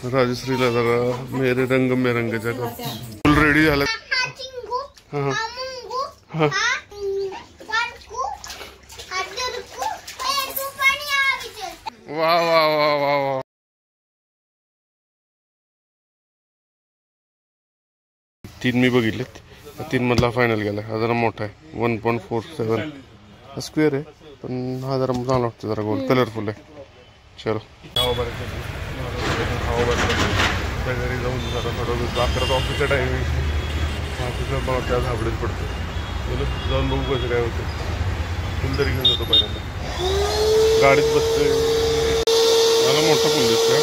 राजश्रीला जरा मेरे रंग में रंगाच्या फुल रेडी झालं. वा वा वा वा वा. तीन मी बघितलेत, 3 मधला फायनल गेला. हा जरा मोठा आहे, 1.47 स्क्वेअर आहे, पण हा जरा चांगला वाटतं, जरा गोल कलरफुल आहे. चलो घरी जाऊन जरा थोडं 11 ऑफिसचा टायमिंग, ऑफिसला मला त्या झाबडीत पडतो. बोल जाऊन बघू कसं काय होतं. फुल तरी घेऊन जातो पहिल्यांदा. गाडीत बसतोय, मला मोठा पूल दिसतोय.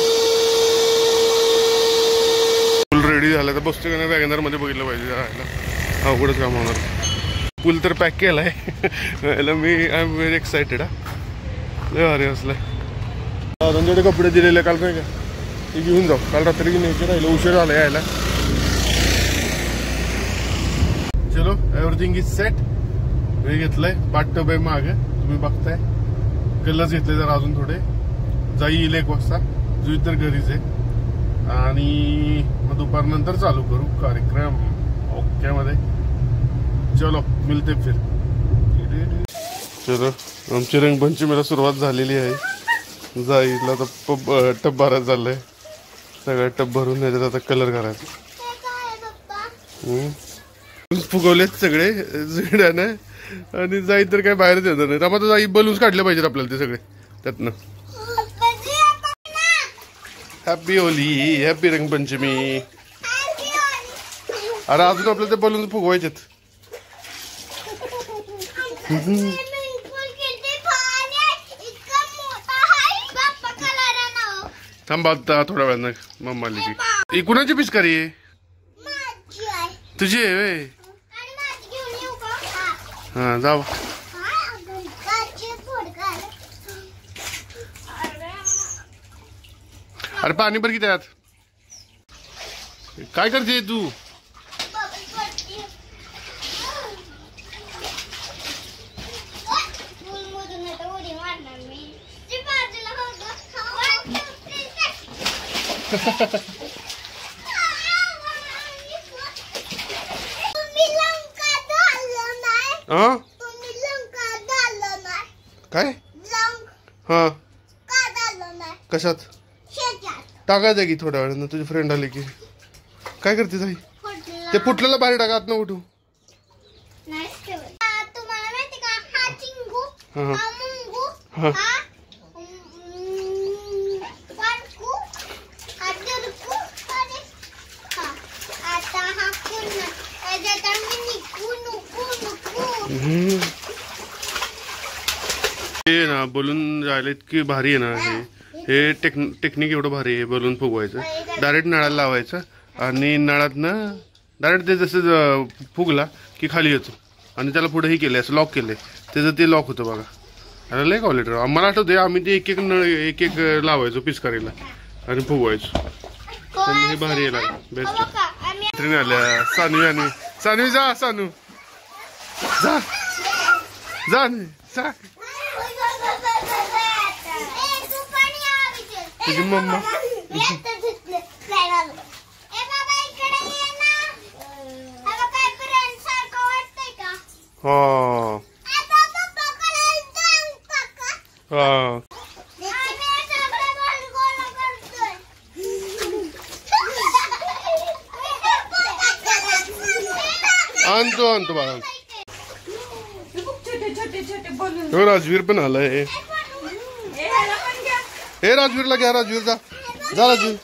पूल रेडी झाला तर बसतोय का नाही वॅगनर मध्ये बघितलं पाहिजे. राहायला अवघडच काम होणार. पूल तर पॅक केला आहे. मी आय एम व्हेरी एक्सायटेड. लय भारी असलं. त्यांच्याकडे कपडे दिलेले काल नाही का, ते घेऊन जाऊ. काल रात्री न्यायचे राहिले, उशीर झाला यायला. चलो एव्हरीथिंग इज सेट. मी घेतलंय बाथटब आहे मागे, तुम्ही बघताय. कलर्स घेतले जर अजून थोडे. जाई येईल 1 वाजता. जुई तर घरीच आहे. आणि मग दुपारनंतर चालू करू कार्यक्रम ओके मध्ये. चलो मिळते फिर. चलो आमची रंगपंचमीला सुरुवात झालेली आहे. जाईला आता टब भरायचं झालंय. सगळं टब भरून याच्यात आता कलर करायचा. फुगवलेत सगळे जुड्यानं. आणि जाई तर काय बाहेरच येणार नाही. आता जाई बलून्स काढले पाहिजेत आपल्याला ते सगळे त्यातनं. Happy Holy, happy Rangpanchami. अरे अजून आपल्याला ते बलून फुगवायचेत. थांबा थोड्या वेळानं मम्मा आली की. कुणाची पिचकारी आहे? तुझी आहे. हा जाऊ. अरे पाणी भर की त्यात. काय करते तू? काय? हा कशात टाकायचं की थोड्या वेळानं. तुझी फ्रेंड आली की. काय करते ताई? ते फुटलेलं बाहेर टाका, आत न उठू. हे ना बलून जायला इतकी भारी आहे ना. हे टेक्निक एवढं भारी आहे. बलून फुगवायचं, डायरेक्ट नळाला लावायचं आणि नळातनं डायरेक्ट ते जसं फुगला की खाली येतो. आणि त्याला पुढे हे केलंय, असं लॉक केलंय, त्याचं ते लॉक होतं बघा. अरे लय क्वालिटी. आम्हाला आठवते आम्ही ते एक नळ एक लावायचो पिचकारीला आणि फुगवायचो. हे भारी आहे, बेस्ट. मैत्रिणी आल्या. सानवी आणि सानवी जा. सानू जा जा जा. तुझी मम्मा आणतो बाळा. राजवीर पण आलाय. हे राजवीरला घ्या. राजवीर जा जा. राजवीर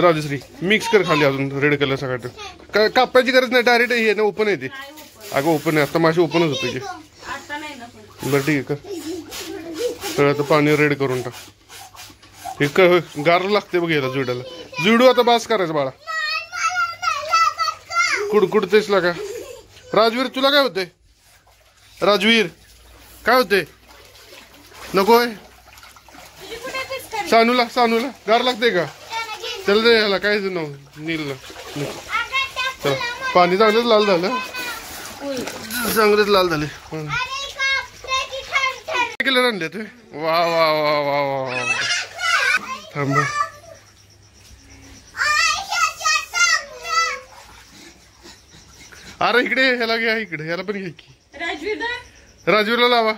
राजश्री मिक्स कर खाली अजून रेड कलर सगळं. काय कापायची गरज नाही, डायरेक्ट हे ना ओपन आहे ते. अगं ओपन आहे आता. माशी ओपनच होते की. बरं ठीक आहे कर. तर आता पाणी रेड करून टाक. हे गार लागते बघ याला जुड्याला. जुडू आता बास करायचं बाळा. कुडतेस का? राजवीर तुला काय होते? राजवीर काय होते? नकोय. सानूला गार लागते का? त्याला दे याला काय नीलला. चला पाणी चांगलंच लाल झालं. चांगलेच लाल झाले. कलर आणले ते वा वा वा वा वा थांबा अरे इकडे ह्याला घ्या इकडे ह्याला पण घ्या की राजवीरला लावा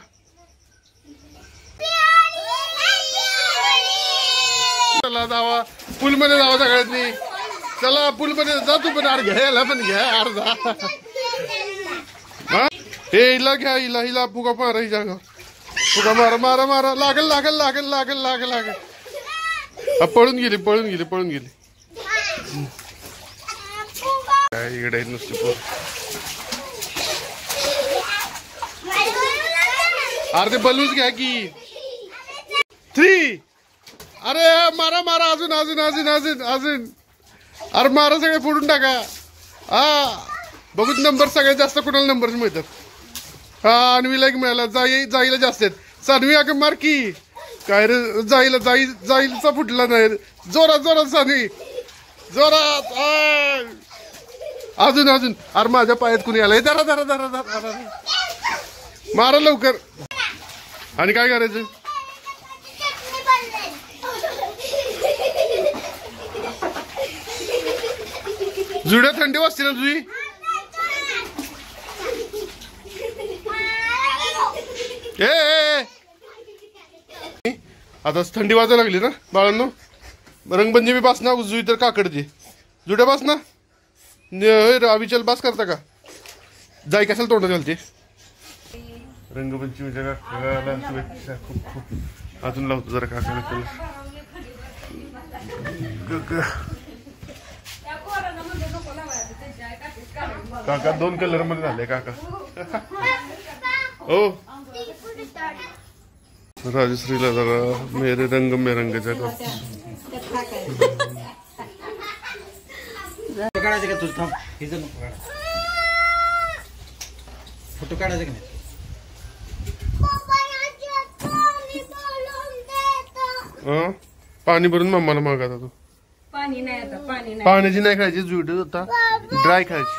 चला जावा पूल मध्ये जावा सगळ्यांनी चला पूल मध्ये जा तू पण अरे घ्या याला पण घ्या अर्धा हे हिला घ्या हिला हिला फुगा मारा ही जागा फुगा मारा मारा मारा लागल लागल लागल लागल लागल लागल पळून गेली पळून गेली पळून गेली काय इकडे नुसते पोर अरे ते बलूच घ्या की 3 अरे मारा मारा अजून अजून अजून अजून अजून अरे मारा सगळे फोडून टाका हा बघून नंबर सगळ्यात जास्त कुणाला नंबर मिळतात हा अन्वीला एक मिळाला जाईला जास्त आहेत सानवी अगं मार की काय रे जाईलचा फुटला नाही जोरात जोरात सानवी जोरात अजून अजून अरे माझ्या पायात कुणी आलाय जरा जरा जरा जरा मारा लवकर आणि काय करायचं जुड्या थंडी वाजते ना तुझी ए आता थंडी वाजायला लागली ना बाळांनो रंगपंचमी पास ना उजवी तर काकडची जुड्या पास ना अविचल पास करता का जाई कशाला तोंड घालते रंगपंचमीच्या काकाला शुभेच्छा खूप खूप अजून लावतो जरा काकाला काका 2 कलर मध्ये झाले काका हो राजश्रीला जरा मेरे रंग में रंगाच्या काढायचं का तुझं थांब हे फोटो काढायचं का नाही पाणी भरून मम्माला मागा तू पाणी नाही आता पाणी नाही पाण्याची नाही खायची जुट होता ड्राय खायची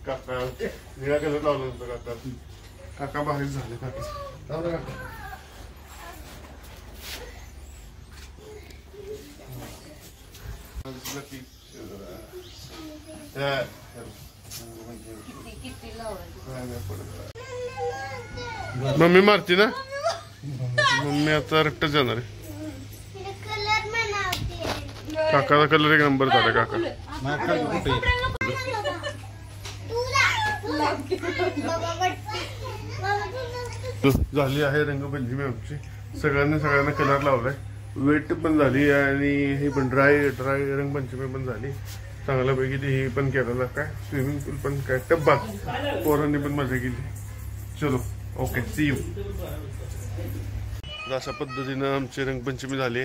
काका निळा कलर लावलं होतं काका काका बाहेर झाले काका मम्मी मारती ना मम्मी आता रट्ट जाणार आहे काकाचा कलर एक नंबर झाला काका झाली आहे रंगपंचमी आमची सगळ्यांना कलर लावलाय वेट पण झाली आणि हे पण ड्राय रंगपंचमी पण झाली चांगल्यापैकी हे पण केलेलं काय स्विमिंग पूल पण काय टब्बात पोरांनी पण मजा केली चलो ओके सी यू अशा पद्धतीनं आमची रंगपंचमी झाली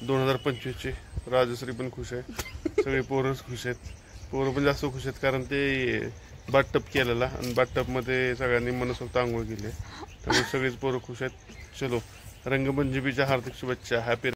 2025 ची राजश्री पण खुश आहे सगळे पोरच खुश आहेत पोरं पण जास्त खुश आहेत कारण ते बाथटब केलेला आणि बाथटब मध्ये सगळ्यांनी मनसोक्त आंघोळ केली त्यामुळे सगळेच पोरं खुश आहेत चलो रंगपंचमीच्या हार्दिक शुभेच्छा हॅपी